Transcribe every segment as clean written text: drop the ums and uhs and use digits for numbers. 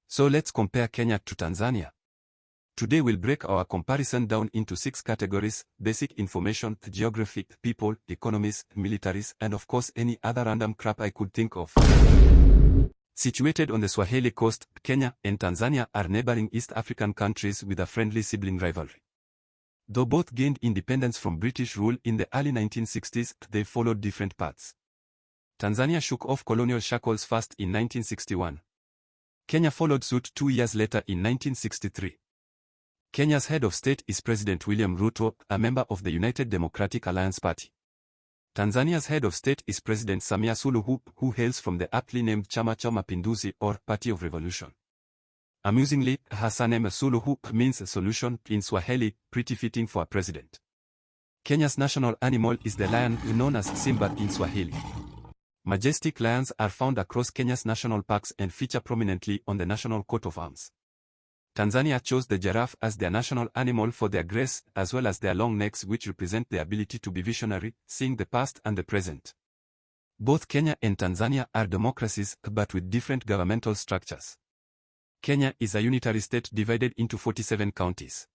So let's compare Kenya to Tanzania. Today we'll break our comparison down into 6 categories: basic information, geography, people, economies, militaries, and of course any other random crap I could think of. Situated on the Swahili coast, Kenya and Tanzania are neighboring East African countries with a friendly sibling rivalry. Though both gained independence from British rule in the early 1960s, they followed different paths. Tanzania shook off colonial shackles first in 1961. Kenya followed suit 2 years later in 1963. Kenya's head of state is President William Ruto, a member of the United Democratic Alliance Party. Tanzania's head of state is President Samia Suluhu, who hails from the aptly named Chama cha Mapinduzi, or Party of Revolution. Amusingly, her name Suluhu means solution in Swahili, pretty fitting for a president. Kenya's national animal is the lion, known as Simba in Swahili. Majestic lions are found across Kenya's national parks and feature prominently on the national coat of arms. Tanzania chose the giraffe as their national animal for their grace, as well as their long necks, which represent their ability to be visionary, seeing the past and the present. Both Kenya and Tanzania are democracies, but with different governmental structures. Kenya is a unitary state divided into 47 counties.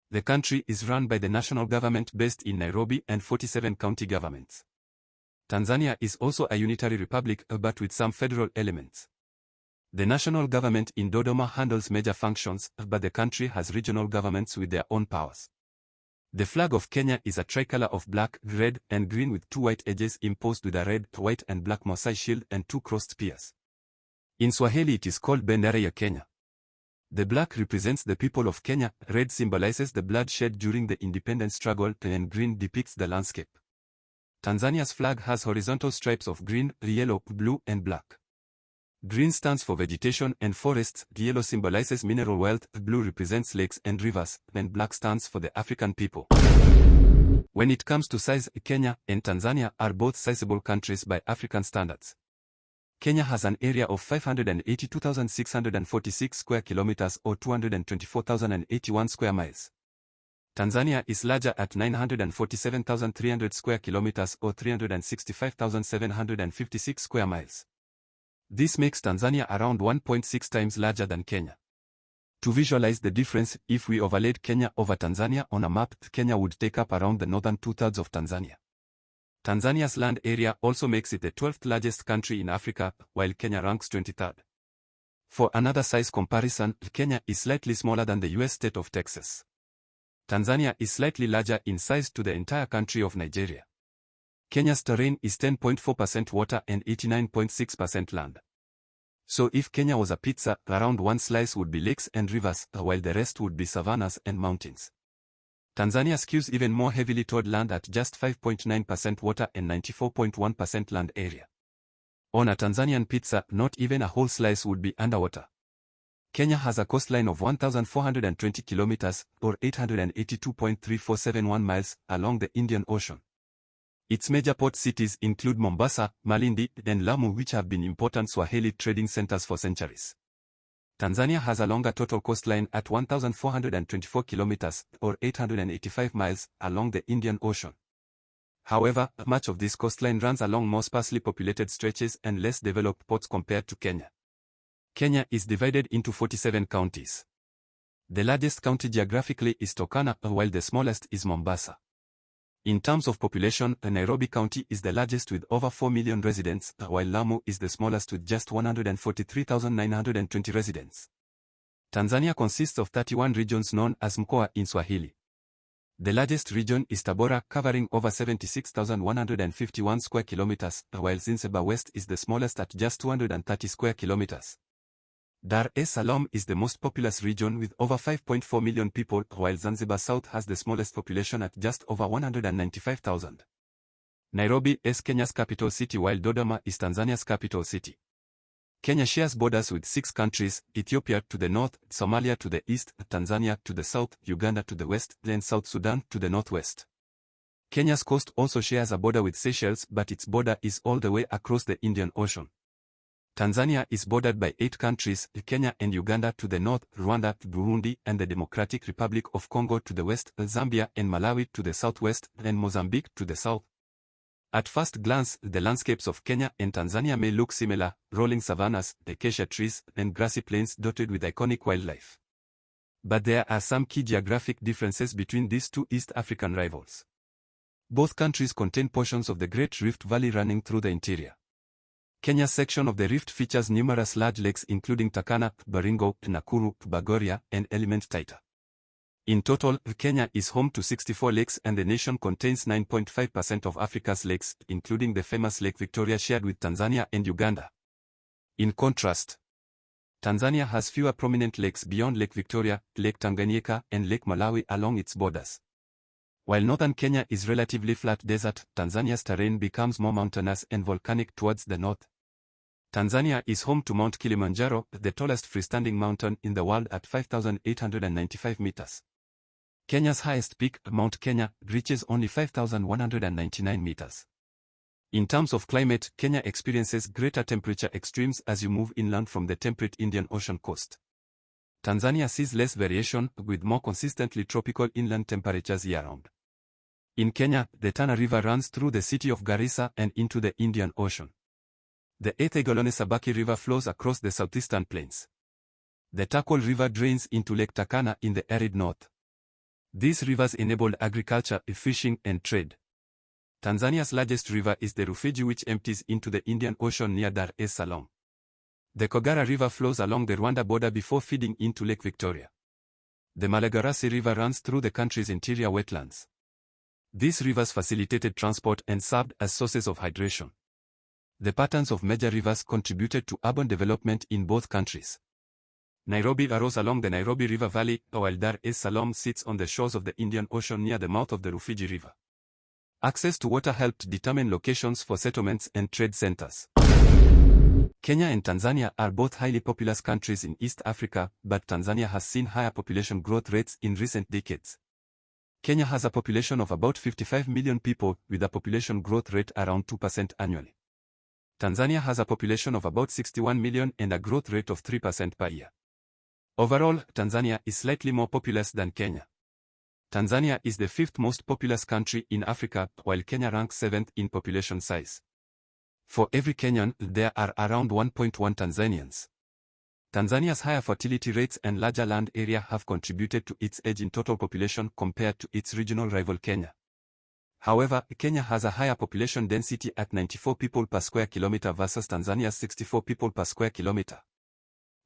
The country is run by the national government based in Nairobi and 47 county governments. Tanzania is also a unitary republic, but with some federal elements. The national government in Dodoma handles major functions, but the country has regional governments with their own powers. The flag of Kenya is a tricolor of black, red, and green with 2 white edges imposed with a red, white, and black Maasai shield and 2 crossed spears. In Swahili it is called Bendera ya Kenya. The black represents the people of Kenya, red symbolizes the blood shed during the independence struggle, and green depicts the landscape. Tanzania's flag has horizontal stripes of green, yellow, blue, and black. Green stands for vegetation and forests, yellow symbolizes mineral wealth, blue represents lakes and rivers, and black stands for the African people. When it comes to size, Kenya and Tanzania are both sizable countries by African standards. Kenya has an area of 582,646 square kilometers or 224,081 square miles. Tanzania is larger at 947,300 square kilometers or 365,756 square miles. This makes Tanzania around 1.6 times larger than Kenya. To visualize the difference, if we overlaid Kenya over Tanzania on a map, Kenya would take up around the northern 2/3 of Tanzania. Tanzania's land area also makes it the 12th largest country in Africa, while Kenya ranks 23rd. For another size comparison, Kenya is slightly smaller than the US state of Texas. Tanzania is slightly larger in size to the entire country of Nigeria. Kenya's terrain is 10.4% water and 89.6% land. So if Kenya was a pizza, around 1 slice would be lakes and rivers, while the rest would be savannas and mountains. Tanzania skews even more heavily toward land at just 5.9% water and 94.1% land area. On a Tanzanian pizza, not even a whole slice would be underwater. Kenya has a coastline of 1,420 kilometers, or 882.3471 miles, along the Indian Ocean. Its major port cities include Mombasa, Malindi, and Lamu, which have been important Swahili trading centers for centuries. Tanzania has a longer total coastline at 1,424 kilometers, or 885 miles, along the Indian Ocean. However, much of this coastline runs along more sparsely populated stretches and less developed ports compared to Kenya. Kenya is divided into 47 counties. The largest county geographically is Turkana, while the smallest is Mombasa. In terms of population, Nairobi County is the largest with over 4 million residents, while Lamu is the smallest with just 143,920 residents. Tanzania consists of 31 regions known as mkoa in Swahili. The largest region is Tabora, covering over 76,151 square kilometers, while Zanzibar West is the smallest at just 230 square kilometers. Dar es Salaam is the most populous region with over 5.4 million people, while Zanzibar South has the smallest population at just over 195,000. Nairobi is Kenya's capital city, while Dodoma is Tanzania's capital city. Kenya shares borders with 6 countries: Ethiopia to the north, Somalia to the east, Tanzania to the south, Uganda to the west, and South Sudan to the northwest. Kenya's coast also shares a border with Seychelles, but its border is all the way across the Indian Ocean. Tanzania is bordered by 8 countries: Kenya and Uganda to the north, Rwanda, Burundi, and the Democratic Republic of Congo to the west, Zambia and Malawi to the southwest, and Mozambique to the south. At first glance, the landscapes of Kenya and Tanzania may look similar: rolling savannas, acacia trees, and grassy plains dotted with iconic wildlife. But there are some key geographic differences between these two East African rivals. Both countries contain portions of the Great Rift Valley running through the interior. Kenya's section of the rift features numerous large lakes including Turkana, Baringo, Nakuru, Bogoria, and Element Taita. In total, Kenya is home to 64 lakes, and the nation contains 9.5% of Africa's lakes, including the famous Lake Victoria shared with Tanzania and Uganda. In contrast, Tanzania has fewer prominent lakes beyond Lake Victoria, Lake Tanganyika, and Lake Malawi along its borders. While northern Kenya is relatively flat desert, Tanzania's terrain becomes more mountainous and volcanic towards the north. Tanzania is home to Mount Kilimanjaro, the tallest freestanding mountain in the world at 5,895 meters. Kenya's highest peak, Mount Kenya, reaches only 5,199 meters. In terms of climate, Kenya experiences greater temperature extremes as you move inland from the temperate Indian Ocean coast. Tanzania sees less variation, with more consistently tropical inland temperatures year-round. In Kenya, the Tana River runs through the city of Garissa and into the Indian Ocean. The Etheigolone Sabaki River flows across the southeastern plains. The Turkwa River drains into Lake Turkana in the arid north. These rivers enabled agriculture, fishing, and trade. Tanzania's largest river is the Rufiji, which empties into the Indian Ocean near Dar es Salaam. The Kagera River flows along the Rwanda border before feeding into Lake Victoria. The Malagarasi River runs through the country's interior wetlands. These rivers facilitated transport and served as sources of hydration. The patterns of major rivers contributed to urban development in both countries. Nairobi arose along the Nairobi River Valley, while Dar es Salaam sits on the shores of the Indian Ocean near the mouth of the Rufiji River. Access to water helped determine locations for settlements and trade centers. Kenya and Tanzania are both highly populous countries in East Africa, but Tanzania has seen higher population growth rates in recent decades. Kenya has a population of about 55 million people, with a population growth rate around 2% annually. Tanzania has a population of about 61 million and a growth rate of 3% per year. Overall, Tanzania is slightly more populous than Kenya. Tanzania is the fifth most populous country in Africa, while Kenya ranks 7th in population size. For every Kenyan, there are around 1.1 Tanzanians. Tanzania's higher fertility rates and larger land area have contributed to its edge in total population compared to its regional rival Kenya. However, Kenya has a higher population density at 94 people per square kilometer versus Tanzania's 64 people per square kilometer.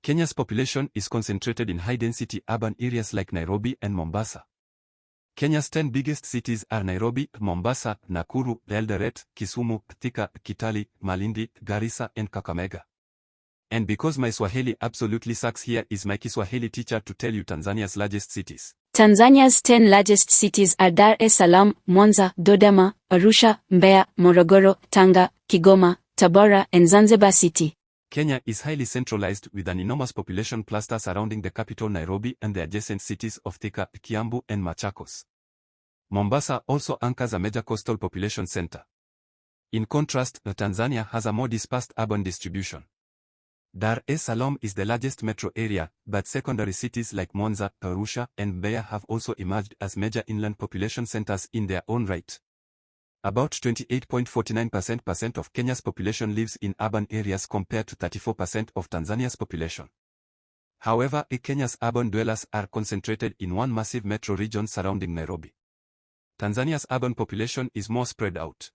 Kenya's population is concentrated in high-density urban areas like Nairobi and Mombasa. Kenya's 10 biggest cities are Nairobi, Mombasa, Nakuru, Eldoret, Kisumu, Thika, Kitale, Malindi, Garissa, and Kakamega. And because my Swahili absolutely sucks, here is my Kiswahili teacher to tell you Tanzania's largest cities. Tanzania's 10 largest cities are Dar es Salaam, Mwanza, Dodoma, Arusha, Mbeya, Morogoro, Tanga, Kigoma, Tabora, and Zanzibar City. Kenya is highly centralized, with an enormous population cluster surrounding the capital Nairobi and the adjacent cities of Thika, Kiambu, and Machakos. Mombasa also anchors a major coastal population center. In contrast, Tanzania has a more dispersed urban distribution. Dar es Salaam is the largest metro area, but secondary cities like Mwanza, Arusha, and Mbeya have also emerged as major inland population centers in their own right. About 28.49% of Kenya's population lives in urban areas compared to 34% of Tanzania's population. However, Kenya's urban dwellers are concentrated in one massive metro region surrounding Nairobi. Tanzania's urban population is more spread out.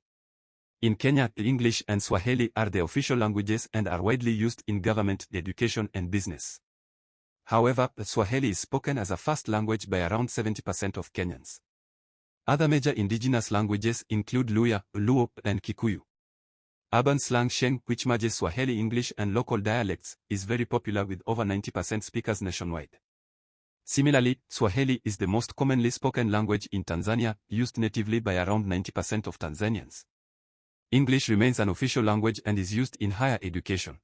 In Kenya, English and Swahili are the official languages and are widely used in government, education, and business. However, Swahili is spoken as a first language by around 70% of Kenyans. Other major indigenous languages include Luya, Luo, and Kikuyu. Urban slang Sheng, which merges Swahili English and local dialects, is very popular with over 90% speakers nationwide. Similarly, Swahili is the most commonly spoken language in Tanzania, used natively by around 90% of Tanzanians. English remains an official language and is used in higher education.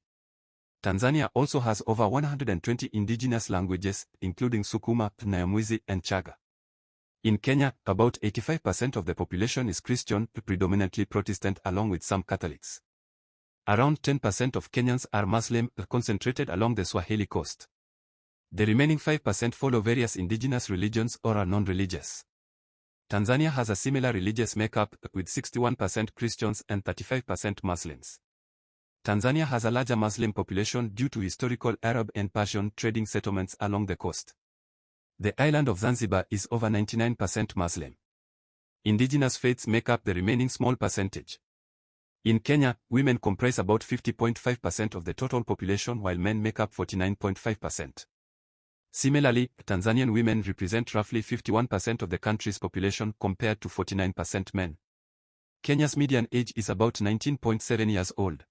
Tanzania also has over 120 indigenous languages, including Sukuma, Nyamwezi, and Chaga. In Kenya, about 85% of the population is Christian, predominantly Protestant, along with some Catholics. Around 10% of Kenyans are Muslim, concentrated along the Swahili coast. The remaining 5% follow various indigenous religions or are non-religious. Tanzania has a similar religious makeup, with 61% Christians and 35% Muslims. Tanzania has a larger Muslim population due to historical Arab and Persian trading settlements along the coast. The island of Zanzibar is over 99% Muslim. Indigenous faiths make up the remaining small percentage. In Kenya, women comprise about 50.5% of the total population while men make up 49.5%. Similarly, Tanzanian women represent roughly 51% of the country's population compared to 49% men. Kenya's median age is about 19.7 years old.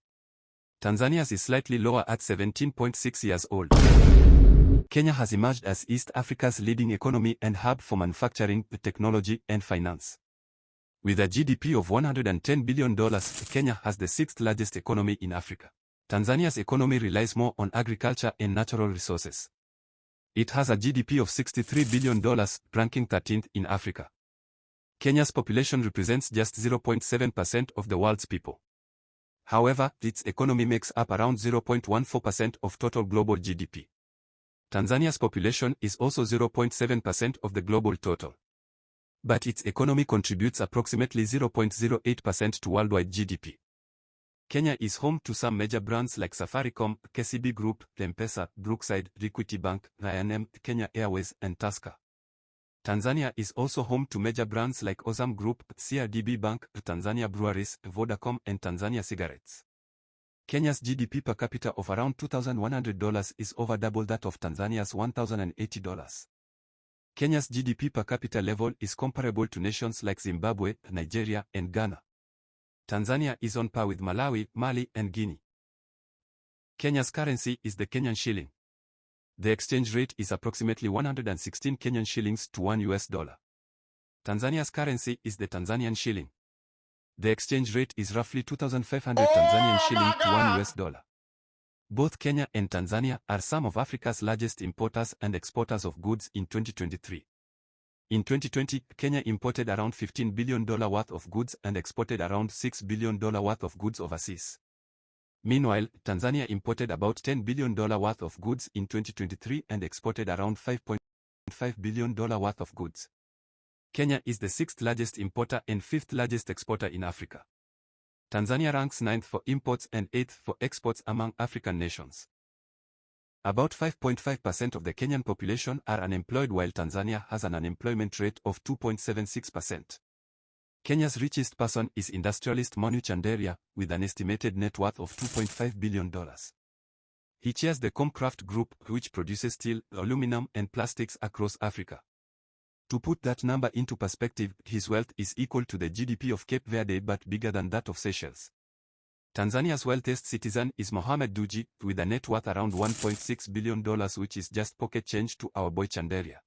Tanzania's is slightly lower at 17.6 years old. Kenya has emerged as East Africa's leading economy and hub for manufacturing, technology, and finance. With a GDP of $110 billion, Kenya has the sixth largest economy in Africa. Tanzania's economy relies more on agriculture and natural resources. It has a GDP of $63 billion, ranking 13th in Africa. Kenya's population represents just 0.7% of the world's people. However, its economy makes up around 0.14% of total global GDP. Tanzania's population is also 0.7% of the global total. But its economy contributes approximately 0.08% to worldwide GDP. Kenya is home to some major brands like Safaricom, KCB Group, M-Pesa, Brookside, Equity Bank, I&M, Kenya Airways, and Tusker. Tanzania is also home to major brands like Ozam Group, CRDB Bank, Tanzania Breweries, Vodacom, and Tanzania Cigarettes. Kenya's GDP per capita of around $2,100 is over double that of Tanzania's $1,080. Kenya's GDP per capita level is comparable to nations like Zimbabwe, Nigeria, and Ghana. Tanzania is on par with Malawi, Mali, and Guinea. Kenya's currency is the Kenyan shilling. The exchange rate is approximately 116 Kenyan shillings to $1. Tanzania's currency is the Tanzanian shilling. The exchange rate is roughly 2,500 Tanzanian shilling to $1. Both Kenya and Tanzania are some of Africa's largest importers and exporters of goods in 2023. In 2020, Kenya imported around $15 billion worth of goods and exported around $6 billion worth of goods overseas. Meanwhile, Tanzania imported about $10 billion worth of goods in 2023 and exported around $5.5 billion worth of goods. Kenya is the sixth largest importer and fifth largest exporter in Africa. Tanzania ranks 9th for imports and 8th for exports among African nations. About 5.5% of the Kenyan population are unemployed, while Tanzania has an unemployment rate of 2.76%. Kenya's richest person is industrialist Manu Chandaria, with an estimated net worth of $2.5 billion. He chairs the Comcraft Group, which produces steel, aluminum, and plastics across Africa. To put that number into perspective, his wealth is equal to the GDP of Cape Verde but bigger than that of Seychelles. Tanzania's wealthiest citizen is Mohamed Dewji, with a net worth around $1.6 billion, which is just pocket change to our boy Chandaria.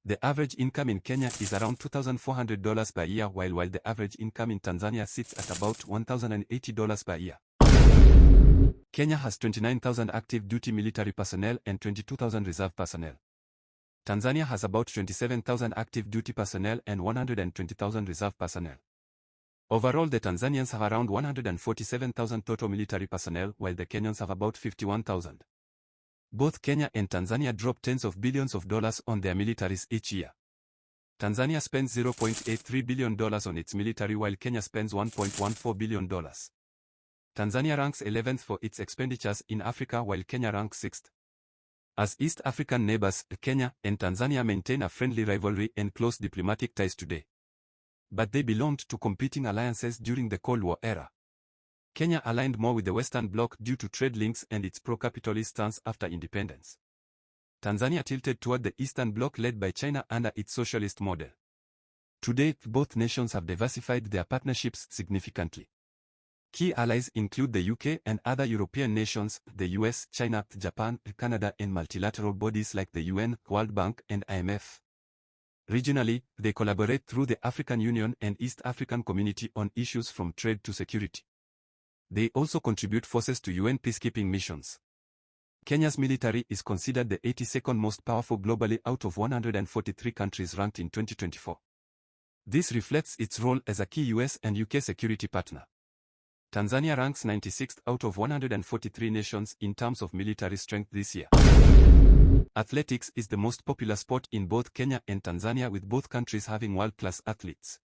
The average income in Kenya is around $2,400 per year, while the average income in Tanzania sits at about $1,080 per year. Kenya has 29,000 active duty military personnel and 22,000 reserve personnel. Tanzania has about 27,000 active duty personnel and 120,000 reserve personnel. Overall, the Tanzanians have around 147,000 total military personnel, while the Kenyans have about 51,000. Both Kenya and Tanzania drop tens of billions of dollars on their militaries each year. Tanzania spends $0.83 billion on its military, while Kenya spends $1.14 billion. Tanzania ranks 11th for its expenditures in Africa, while Kenya ranks 6th. As East African neighbors, Kenya and Tanzania maintain a friendly rivalry and close diplomatic ties today. But they belonged to competing alliances during the Cold War era. Kenya aligned more with the Western Bloc due to trade links and its pro-capitalist stance after independence. Tanzania tilted toward the Eastern Bloc led by China under its socialist model. Today, both nations have diversified their partnerships significantly. Key allies include the UK and other European nations, the US, China, Japan, Canada, and multilateral bodies like the UN, World Bank, and IMF. Regionally, they collaborate through the African Union and East African Community on issues from trade to security. They also contribute forces to UN peacekeeping missions. Kenya's military is considered the 82nd most powerful globally out of 143 countries ranked in 2024. This reflects its role as a key US and UK security partner. Tanzania ranks 96th out of 143 nations in terms of military strength this year. Athletics is the most popular sport in both Kenya and Tanzania, with both countries having world-class athletes.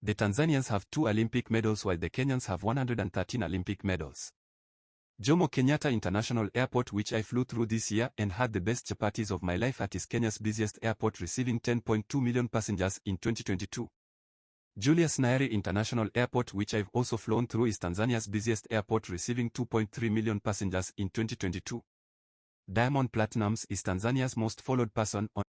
The Tanzanians have 2 Olympic medals while the Kenyans have 113 Olympic medals. Jomo Kenyatta International Airport, which I flew through this year and had the best chapatis of my life at, is Kenya's busiest airport, receiving 10.2 million passengers in 2022. Julius Nyerere International Airport, which I've also flown through, is Tanzania's busiest airport, receiving 2.3 million passengers in 2022. Diamond Platnumz is Tanzania's most followed person on